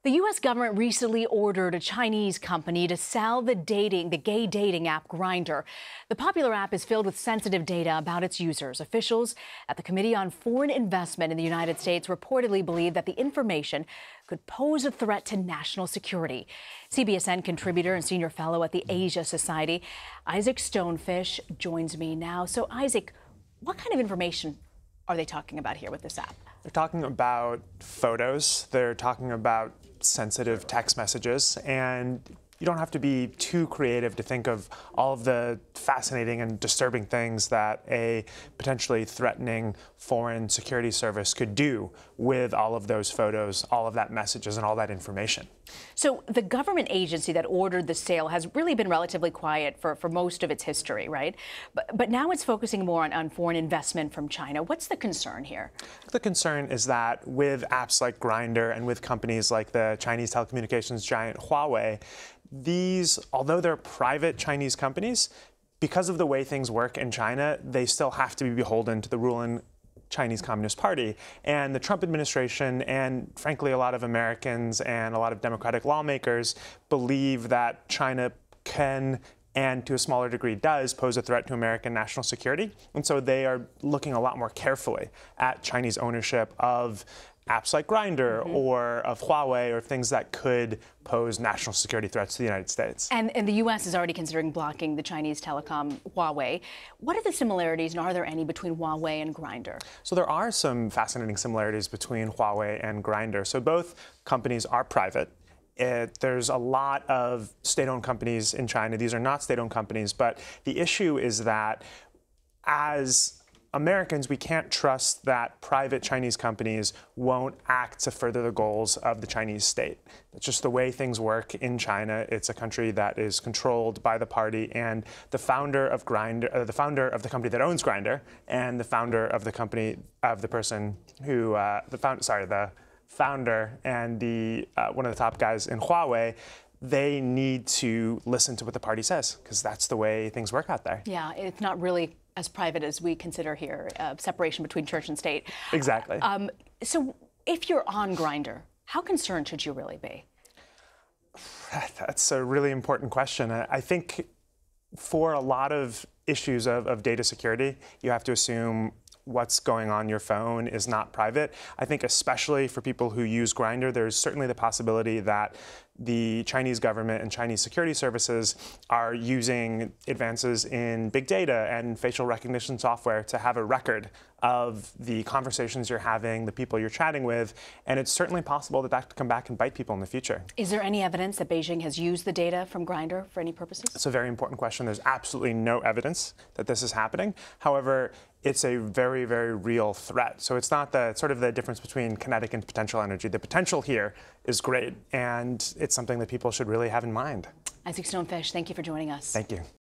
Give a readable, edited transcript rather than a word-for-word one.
The U.S. government recently ordered a Chinese company to sell the gay dating app Grindr. The popular app is filled with sensitive data about its users. Officials at the Committee on Foreign Investment in the United States reportedly believe that the information could pose a threat to national security. CBSN contributor and senior fellow at the Asia Society, Isaac Stonefish, joins me now. So, Isaac, what kind of information are they talking about here with this app? They're talking about photos, they're talking about sensitive text messages, and you don't have to be too creative to think of all of the fascinating and disturbing things that a potentially threatening foreign security service could do with all of those photos, all of that messages, and all that information. So the government agency that ordered the sale has really been relatively quiet for most of its history, right? But now it's focusing more on foreign investment from China. What's the concern here? The concern is that with apps like Grindr and with companies like the Chinese telecommunications giant Huawei, these, although they're private Chinese companies, because of the way things work in China, they still have to be beholden to the ruling Chinese Communist Party. And the Trump administration and, frankly, a lot of Americans and a lot of Democratic lawmakers believe that China can, and to a smaller degree does, pose a threat to American national security. And so they are looking a lot more carefully at Chinese ownership of apps like Grindr or of Huawei or things that could pose national security threats to the United States. And the U.S. is already considering blocking the Chinese telecom Huawei. What are the similarities, and are there any, between Huawei and Grindr? So there are some fascinating similarities between Huawei and Grindr. So both companies are private. There's a lot of state-owned companies in China. These are not state-owned companies, but the issue is that as Americans, we can't trust that private Chinese companies won't act to further the goals of the Chinese state. It's just the way things work in China. It's a country that is controlled by the party, and the founder of Grindr, the founder of the company that owns Grindr, and the founder of the company of the person who, the founder and the one of the top guys in Huawei, they need to listen to what the party says, because that's the way things work out there. Yeah, it's not really as private as we consider here, separation between church and state. Exactly. So if you're on Grindr, how concerned should you really be? That's a really important question. I think for a lot of issues of data security, you have to assume what's going on your phone is not private. I think especially for people who use Grindr, there's certainly the possibility that the Chinese government and Chinese security services are using advances in big data and facial recognition software to have a record of the conversations you're having, the people you're chatting with, and it's certainly possible that that could come back and bite people in the future. Is there any evidence that Beijing has used the data from Grindr for any purposes? It's a very important question. There's absolutely no evidence that this is happening. However, it's a very, very real threat. So it's not sort of the difference between kinetic and potential energy. The potential here is great, and it's something that people should really have in mind. Isaac Stonefish, thank you for joining us. Thank you.